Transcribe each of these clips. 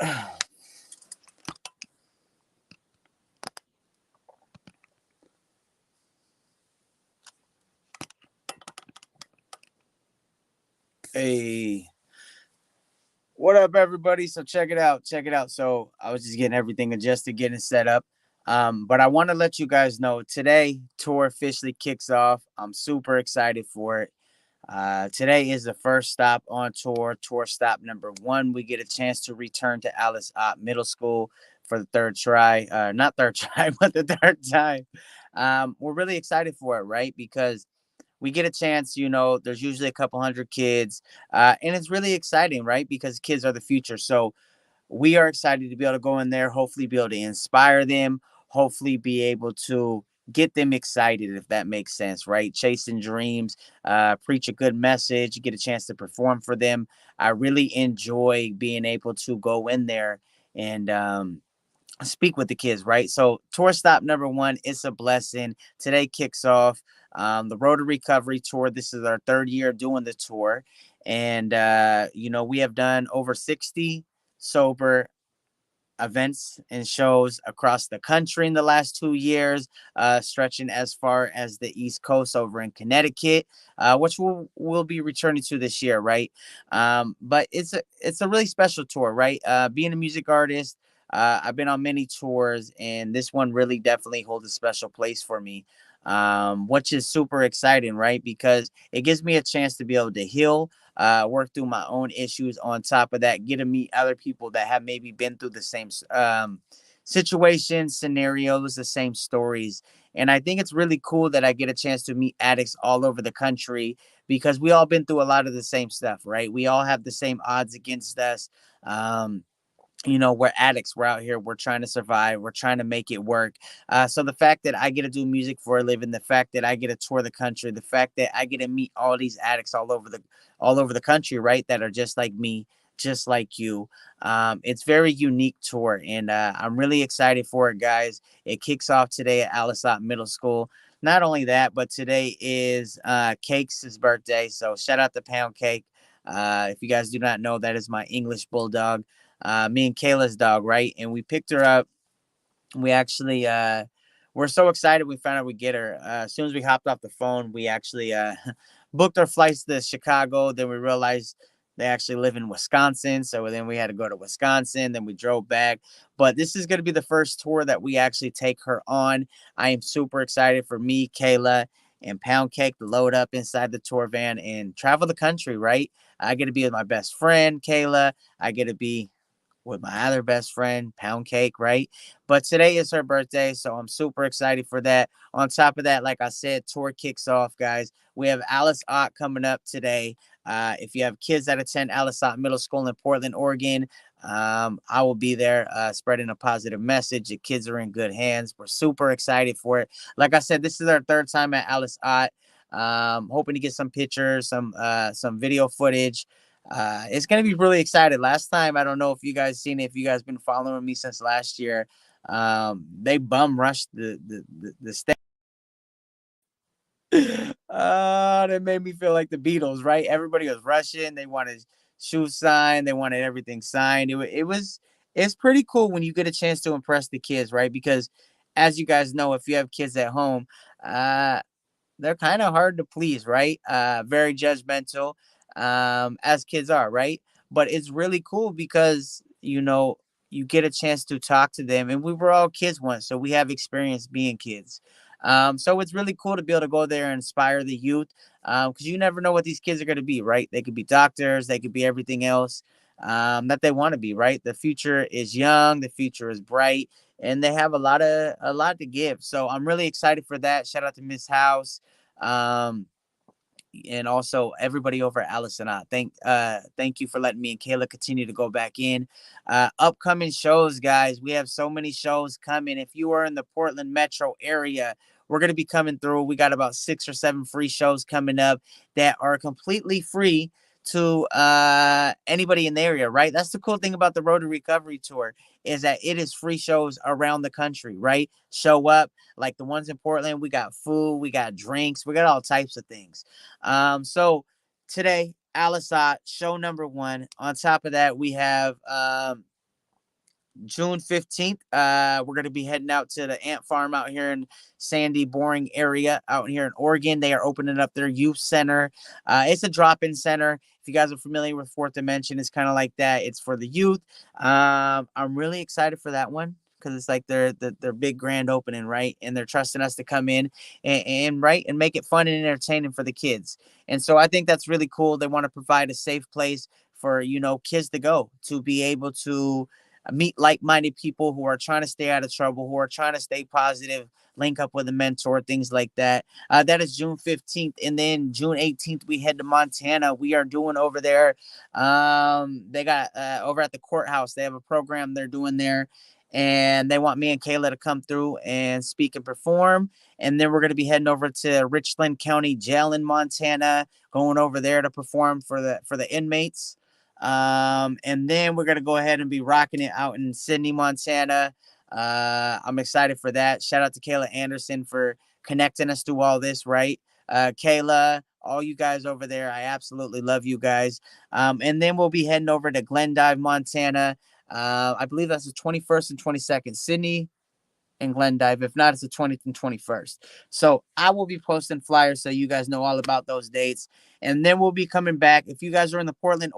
Hey, what up, everybody? So check it out. Check it out. So I was just getting everything adjusted, getting set up. But I want to let you guys know today tour officially kicks off. I'm super excited for it. Today is the first stop on tour. Tour stop number one. We get a chance to return to Alice Ott Middle School for the third try. Not third try, but the third time. We're really excited for it, right? Because we get a chance, there's usually a couple hundred kids, and it's really exciting, right? Because kids are the future. So we are excited to be able to go in there, hopefully be able to inspire them, hopefully be able to get them excited, if that makes sense, right? Chasing dreams, preach a good message, get a chance to perform for them. I really enjoy being able to go in there and speak with the kids, right? So tour stop number one, it's a blessing. Today kicks off the Road to Recovery tour. This is our third year doing the tour. And we have done over 60 sober events and shows across the country in the last 2 years, stretching as far as the East Coast over in Connecticut, which we'll be returning to this year, right? But it's a really special tour, right? Being a music artist, I've been on many tours, and this one really definitely holds a special place for me. Which is super exciting, right? Because it gives me a chance to be able to heal, work through my own issues. On top of that, get to meet other people that have maybe been through the same situations, scenarios, the same stories. And I think it's really cool that I get a chance to meet addicts all over the country because we all been through a lot of the same stuff, right? We all have the same odds against us. Um, we're addicts. We're out here. We're trying to survive. We're trying to make it work. So the fact that I get to do music for a living, the fact that I get to tour the country, the fact that I get to meet all these addicts all over the country, right? That are just like me, just like you. It's very unique tour, and I'm really excited for it, guys. It kicks off today at Alice Ott Middle School. Not only that, but today is Cake's birthday. So shout out to Pound Cake. If you guys do not know, that is my English bulldog, me and Kayla's dog, right? And we picked her up. We actually we're so excited we found out we get her. As soon as we hopped off the phone, we actually booked our flights to Chicago. Then we realized they actually live in Wisconsin. So then we had to go to Wisconsin. Then we drove back. But this is going to be the first tour that we actually take her on. I am super excited for me, Kayla, and Pound Cake to load up inside the tour van and travel the country, right? I get to be with my best friend, Kayla. I get to be with my other best friend, Pound Cake, right? But today is her birthday, so I'm super excited for that. On top of that, like I said, tour kicks off, guys. We have Alice Ott coming up today. If you have kids that attend Alice Ott Middle School in Portland, Oregon, I will be there spreading a positive message. The kids are in good hands. We're super excited for it. Like I said, this is our third time at Alice Ott. Hoping to get some pictures, some video footage. It's gonna be really excited. Last time, I don't know if you guys seen it, if you guys been following me since last year. They bum rushed the stage. That made me feel like the Beatles, right? Everybody was rushing. They wanted shoes signed. They wanted everything signed. It's pretty cool when you get a chance to impress the kids, right? Because as you guys know, if you have kids at home, uh, they're kind of hard to please, right? Very judgmental, as kids are, right? But it's really cool because you get a chance to talk to them, and we were all kids once, so we have experience being kids. So it's really cool to be able to go there and inspire the youth, because you never know what these kids are going to be, right? They could be doctors, they could be everything else that they want to be, right? The future is young, the future is bright, and they have a lot to give. So I'm really excited for that. Shout out to Miss House, um, and also everybody over at Allison. Thank you for letting me and Kayla continue to go back in. Upcoming shows, guys. We have so many shows coming. If you are in the Portland metro area, we're gonna be coming through. We got about 6 or 7 free shows coming up that are completely free to anybody in the area, right? That's the cool thing about the Road to Recovery tour, is that it is free shows around the country, right? Show up, like the ones in Portland. We got food, we got drinks, we got all types of things. So today, Alice Ott, show number one. On top of that, we have June 15th, we're going to be heading out to the ant farm out here in Sandy, Boring area out here in Oregon. They are opening up their youth center. It's a drop-in center. If you guys are familiar with Fourth Dimension, it's kind of like that. It's for the youth. I'm really excited for that one because it's like their big grand opening, right? And they're trusting us to come in and right and make it fun and entertaining for the kids. And so I think that's really cool. They want to provide a safe place for kids to go to be able to meet like-minded people who are trying to stay out of trouble, who are trying to stay positive, link up with a mentor, things like that. That is June 15th. And then June 18th, we head to Montana. We are doing over there. They got over at the courthouse, they have a program they're doing there. And they want me and Kayla to come through and speak and perform. And then we're going to be heading over to Richland County Jail in Montana, going over there to perform for the inmates. And then we're gonna go ahead and be rocking it out in Sydney, Montana. I'm excited for that. Shout out to Kayla Anderson for connecting us through all this, right? Kayla, all you guys over there, I absolutely love you guys. And then we'll be heading over to Glendive, Montana. I believe that's the 21st and 22nd. Sydney and Glendive. If not, it's the 20th and 21st. So I will be posting flyers so you guys know all about those dates. And then we'll be coming back. If you guys are in the Portland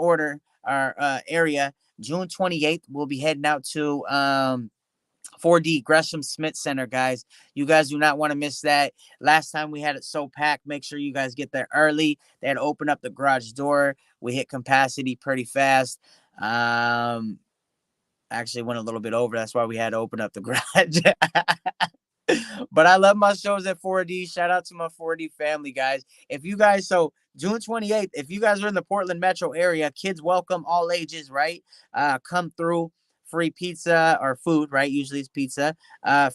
area, June 28th, we'll be heading out to 4D Gresham Smith Center, guys. You guys do not want to miss that. Last time we had it so packed. Make sure you guys get there early. They had to open up the garage door. We hit capacity pretty fast. Actually went a little bit over. That's why we had to open up the garage. But I love my shows at 4D. Shout out to my 4D family, guys. If you guys, so June 28th, if you guys are in the Portland metro area, kids welcome, all ages, right? Come through. Free pizza or food, right? Usually it's pizza.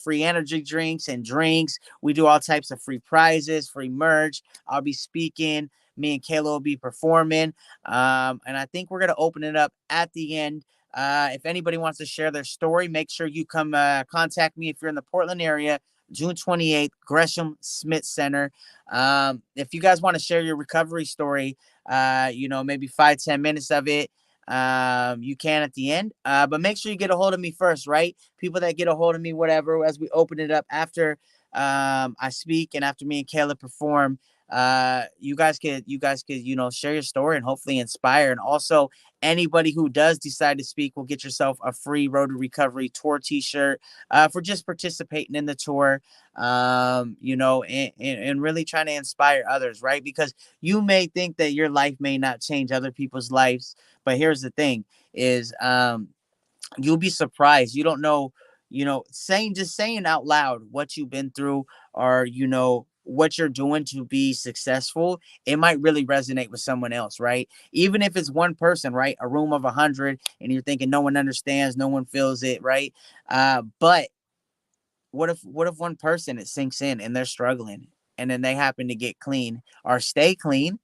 Free energy drinks and drinks. We do all types of free prizes, free merch. I'll be speaking. Me and Kayla will be performing. And I think we're going to open it up at the end. If anybody wants to share their story, make sure you come contact me if you're in the Portland area. June 28th, Gresham Smith Center. If you guys want to share your recovery story, maybe 5-10 minutes of it, you can at the end. But make sure you get a hold of me first, right? People that get a hold of me, whatever, as we open it up after I speak and after me and Kayla perform. You guys could share your story and hopefully inspire. And also anybody who does decide to speak will get yourself a free Road to Recovery tour t-shirt for just participating in the tour, and really trying to inspire others, right? Because you may think that your life may not change other people's lives, but here's the thing is you'll be surprised. You don't know, saying out loud what you've been through, or what you're doing to be successful, it might really resonate with someone else, right? Even if it's one person, right? A room of 100, and you're thinking no one understands, no one feels it, right? But what if one person, it sinks in and they're struggling, and then they happen to get clean or stay clean,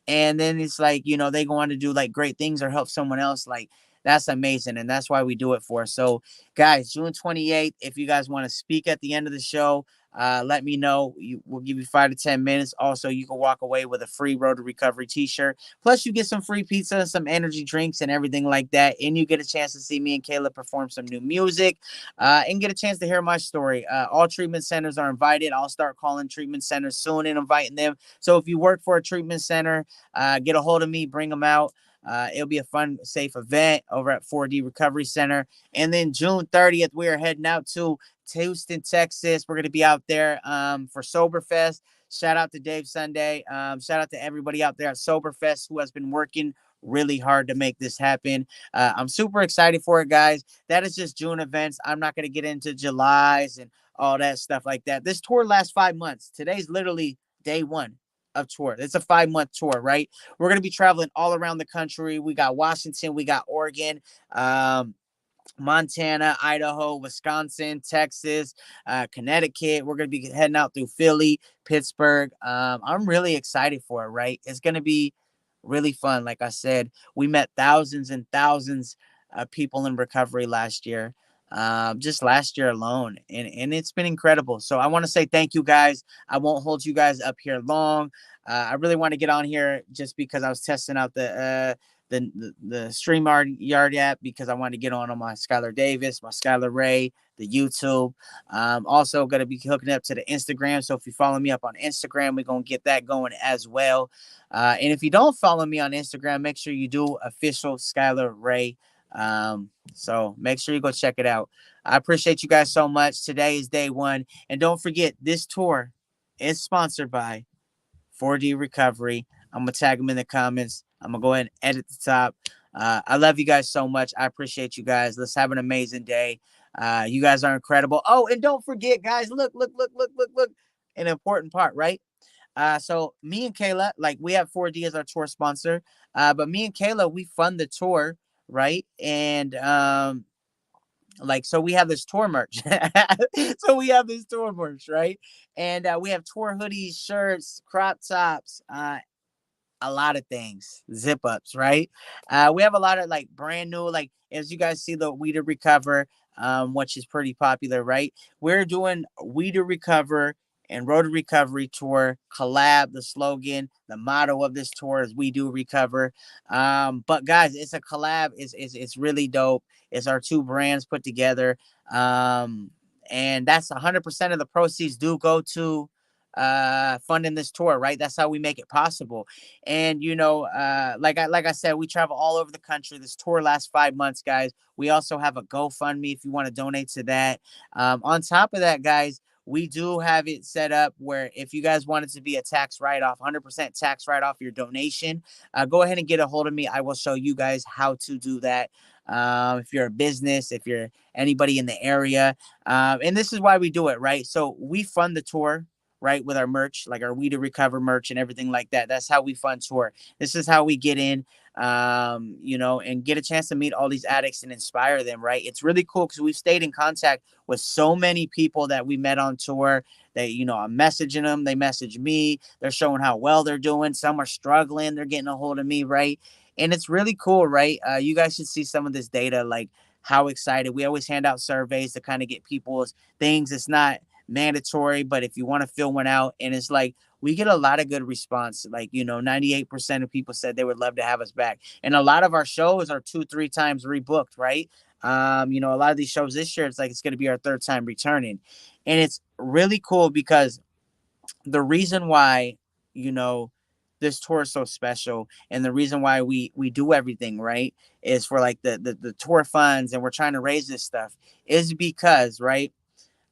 and then it's like they go on to do like great things or help someone else. Like, that's amazing, and that's why we do it for. So guys, June 28th, if you guys want to speak at the end of the show, let me know. We'll give you 5 to 10 minutes. Also, you can walk away with a free Road to Recovery t-shirt, plus you get some free pizza, some energy drinks, and everything like that. And you get a chance to see me and Kayla perform some new music, and get a chance to hear my story. All treatment centers are invited. I'll start calling treatment centers soon and inviting them. So if you work for a treatment center, get a hold of me, bring them out. It'll be a fun, safe event over at 4D Recovery Center. And then June 30th, we are heading out to Houston, Texas. We're going to be out there for Soberfest. Shout out to Dave Sunday. Shout out to everybody out there at Soberfest who has been working really hard to make this happen. I'm super excited for it, guys. That is just June events. I'm not going to get into July's and all that stuff like that. This tour lasts 5 months. Today's literally day one of tour. It's a 5-month tour, right? We're going to be traveling all around the country. We got Washington, we got Oregon, Montana, Idaho, Wisconsin, Texas, Connecticut. We're going to be heading out through Philly, Pittsburgh. I'm really excited for it, right? It's going to be really fun. Like I said, we met thousands and thousands of people in recovery last year. Just last year alone, and it's been incredible. So I want to say thank you, guys. I won't hold you guys up here long. I really want to get on here just because I was testing out the StreamYard app because I want to get on my Skylar Davis, my Skylar Ray, the YouTube. Also going to be hooking up to the Instagram. So if you follow me up on Instagram, we're going to get that going as well. And if you don't follow me on Instagram, make sure you do official Skylar Ray. So make sure you go check it out. I appreciate you guys so much. Today is day one. And don't forget, this tour is sponsored by 4D Recovery. I'm going to tag them in the comments. I'm going to go ahead and edit the top. I love you guys so much. I appreciate you guys. Let's have an amazing day. You guys are incredible. Oh, and don't forget, guys, look. An important part, right? So me and Kayla, like we have 4D as our tour sponsor. But me and Kayla, we fund the tour, right? And like so we have this tour merch. So we have this tour merch, right? And we have tour hoodies, shirts, crop tops, a lot of things, zip ups, right? We have a lot of like brand new, like as you guys see the We to Recover, which is pretty popular, right? We're doing We to Recover and Road to Recovery tour collab. The slogan, the motto of this tour is We Do Recover. But guys, it's a collab. It's really dope. It's our two brands put together. And that's 100% of the proceeds do go to funding this tour, right? That's how we make it possible. And like I said, we travel all over the country. This tour lasts 5 months, guys. We also have a GoFundMe if you want to donate to that. On top of that, guys, we do have it set up where if you guys want it to be a tax write-off, 100% tax write-off your donation, go ahead and get a hold of me. I will show you guys how to do that. If you're a business, if you're anybody in the area, and this is why we do it, right? So we fund the tour, right, with our merch, like our We to Recover merch and everything like that. That's how we fund tour. This is how we get in, and get a chance to meet all these addicts and inspire them, right? It's really cool because we've stayed in contact with so many people that we met on tour. They, I'm messaging them, they message me, they're showing how well they're doing. Some are struggling, they're getting a hold of me, right? And it's really cool, right? You guys should see some of this data, like how excited. We always hand out surveys to kind of get people's things. It's not mandatory, but if you want to fill one out, and it's like we get a lot of good response. Like 98% of people said they would love to have us back, and a lot of our shows are 2-3 times rebooked, right? A lot of these shows this year, it's like it's going to be our third time returning, and it's really cool because the reason why you know this tour is so special, and the reason why we do everything right is for like the tour funds, and we're trying to raise this stuff is because, right,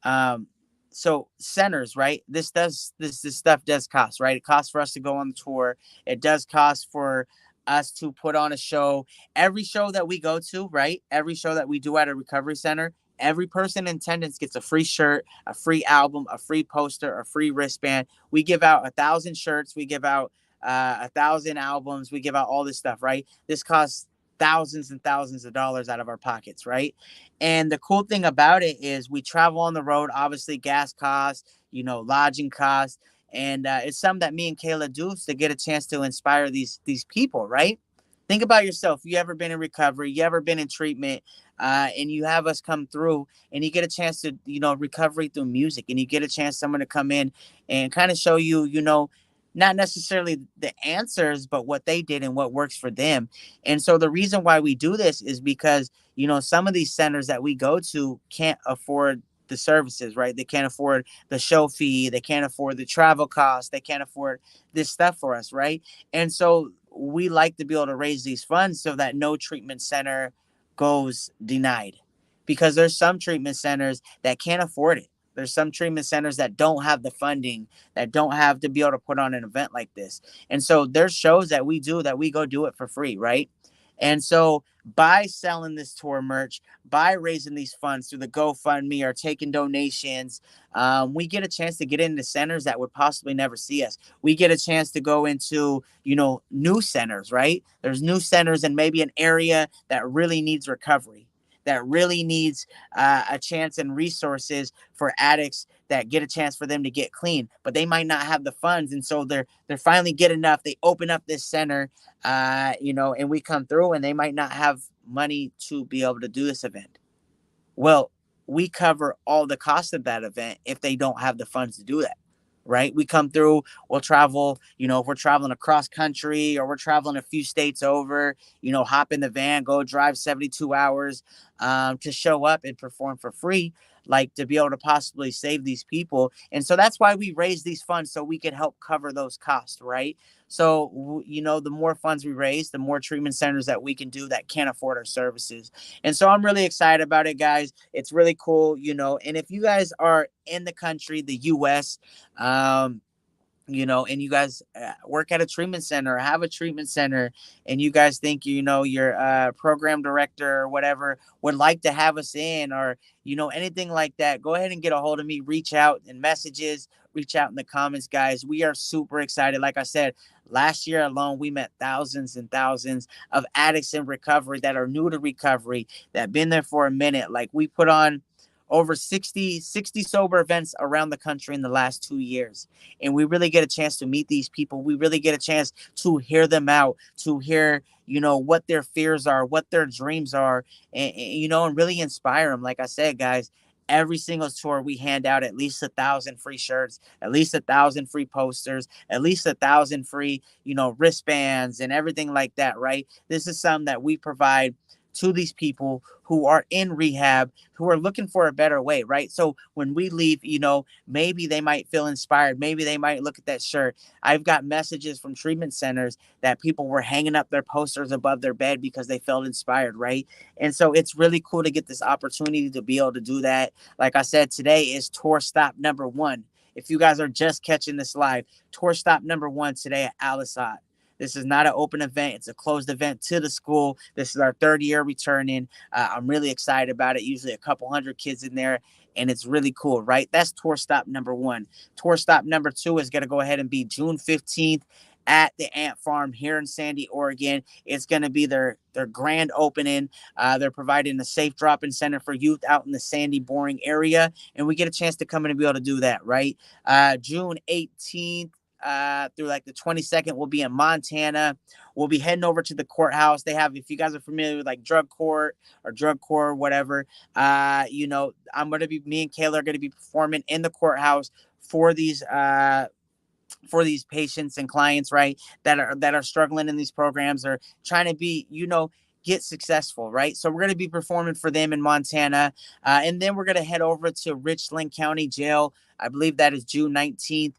um, so centers, right? This stuff does cost, right? It costs for us to go on the tour. It does cost for us to put on a show. Every show that we go to, right? Every show that we do at a recovery center, every person in attendance gets a free shirt, a free album, a free poster, a free wristband. We give out 1,000 shirts. We give out 1,000 albums. We give out all this stuff, right? This costs thousands and thousands of dollars out of our pockets, right? And the cool thing about it is we travel on the road, obviously gas costs, lodging costs, and it's something that me and Kayla do to get a chance to inspire these people, right? Think about yourself. You ever been in recovery? You ever been in treatment? And you have us come through, and you get a chance to, recovery through music, and you get a chance someone to come in and kind of show you, not necessarily the answers, but what they did and what works for them. And so the reason why we do this is because, some of these centers that we go to can't afford the services, right? They can't afford the show fee. They can't afford the travel costs. They can't afford this stuff for us, right? And so we like to be able to raise these funds so that no treatment center goes denied, because there's some treatment centers that can't afford it. There's some treatment centers that don't have the funding, that don't have to be able to put on an event like this. And so there's shows that we do that we go do it for free, right? And so by selling this tour merch, by raising these funds through the GoFundMe or taking donations, we get a chance to get into centers that would possibly never see us. We get a chance to go into, new centers, right? There's new centers in maybe an area that really needs recovery, that really needs a chance and resources for addicts, that get a chance for them to get clean, but they might not have the funds. And so they're finally get enough. They open up this center, and we come through, and they might not have money to be able to do this event. Well, we cover all the cost of that event if they don't have the funds to do that. right? We come through, we'll travel, if we're traveling across country or we're traveling a few states over, hop in the van, go drive 72 hours to show up and perform for free, like to be able to possibly save these people. And so that's why we raise these funds so we can help cover those costs, right? So, the more funds we raise, the more treatment centers that we can do that can't afford our services. And so I'm really excited about it, guys. It's really cool, And if you guys are in the country, the US, um, and you guys work at a treatment center or have a treatment center, and you guys think, your program director or whatever would like to have us in, or, anything like that, go ahead and get a hold of me, reach out in messages, reach out in the comments, guys. We are super excited. Like I said, last year alone, we met thousands and thousands of addicts in recovery that are new to recovery, that been there for a minute. Like, we put on over 60 sober events around the country in the last 2 years, and we really get a chance to meet these people. We really get a chance to hear them out, to hear, what their fears are, what their dreams are, and really inspire them. Like I said, guys, every single tour we hand out at least 1,000 free shirts, at least 1,000 free posters, at least 1,000 free, wristbands and everything like that, right? This is something that we provide to these people who are in rehab, who are looking for a better way, right? So when we leave, maybe they might feel inspired. Maybe they might look at that shirt. I've got messages from treatment centers that people were hanging up their posters above their bed because they felt inspired, right? And so it's really cool to get this opportunity to be able to do that. Like I said, today is tour stop number 1. If you guys are just catching this live, tour stop number 1 today at Alice Ott. This is not an open event. It's a closed event to the school. This is our 3rd year returning. I'm really excited about it. Usually a couple hundred kids in there, and it's really cool, right? That's tour stop number 1. Tour stop number 2 is going to go ahead and be June 15th at the Ant Farm here in Sandy, Oregon. It's going to be their grand opening. They're providing a safe drop-in center for youth out in the Sandy, boring area, and we get a chance to come in and be able to do that, right? June 18th through like the 22nd, we'll be in Montana. We'll be heading over to the courthouse. They have, if you guys are familiar with like drug court or drug court or whatever, me and Kayla are going to be performing in the courthouse for these patients and clients, right, that are struggling in these programs, or trying to be, get successful, right? So we're going to be performing for them in Montana, and then we're going to head over to Richland County Jail. I believe that is June 19th,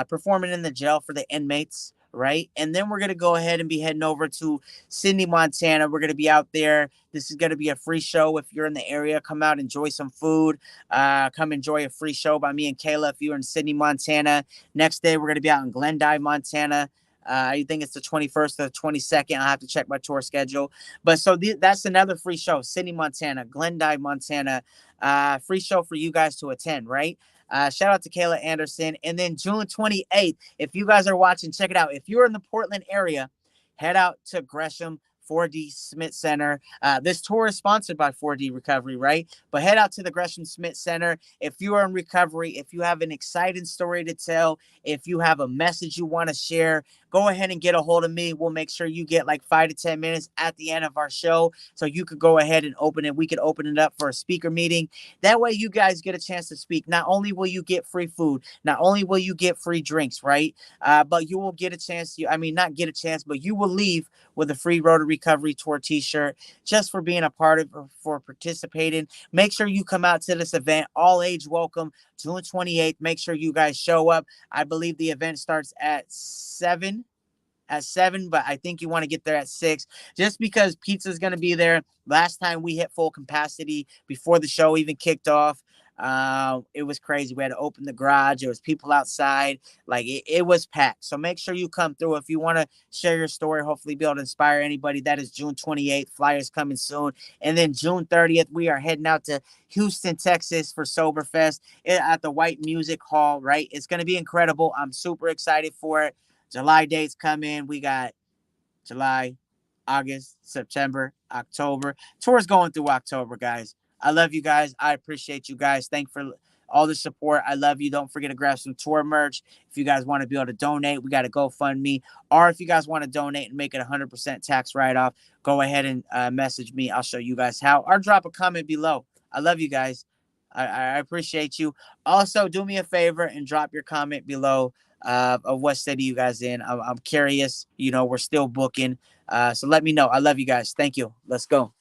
performing in the jail for the inmates, right? And then we're going to go ahead and be heading over to Sydney, Montana. We're going to be out there. This is going to be a free show. If you're in the area, come out, enjoy some food. Come enjoy a free show by me and Kayla if you're in Sydney, Montana. Next day, we're going to be out in Glendive, Montana. I think it's the 21st or the 22nd. I'll have to check my tour schedule. But so that's another free show. Sydney, Montana, Glendive, Montana. Free show for you guys to attend, right? Shout out to Kayla Anderson. And then June 28th, if you guys are watching, check it out. If you're in the Portland area, head out to Gresham 4D Smith Center. This tour is sponsored by 4D Recovery, right? But head out to the Gresham Smith Center. If you are in recovery, if you have an exciting story to tell, if you have a message you want to share, go ahead and get a hold of me. We'll make sure you get like 5 to 10 minutes at the end of our show, so you could go ahead and open it. We could open it up for a speaker meeting. That way you guys get a chance to speak. Not only will you get free food, not only will you get free drinks, right? But you will get a chance. Not get a chance, but you will leave with a free Road to Recovery Tour t-shirt, just for being a part of, for participating. Make sure you come out to this event. All age welcome. June 28th. Make sure you guys show up. I believe the event starts at 7, but I think you want to get there at 6, just because pizza's going to be there. Last time we hit full capacity before the show even kicked off. It was crazy. We had to open the garage. There was people outside. Like, it was packed. So make sure you come through. If you want to share your story, hopefully be able to inspire anybody. That is June 28th. Flyers coming soon. And then June 30th, we are heading out to Houston, Texas for Soberfest at the White Music Hall, right? It's going to be incredible. I'm super excited for it. July dates come in. We got July, August, September, October. Tour's going through October, guys. I love you guys. I appreciate you guys. Thanks for all the support. I love you. Don't forget to grab some tour merch. If you guys want to be able to donate, we got a GoFundMe. Or if you guys want to donate and make it 100% tax write-off, go ahead and message me. I'll show you guys how. Or drop a comment below. I love you guys. I appreciate you. Also, do me a favor and drop your comment below of what city you guys in. I'm curious. You know, we're still booking. So let me know. I love you guys. Thank you. Let's go.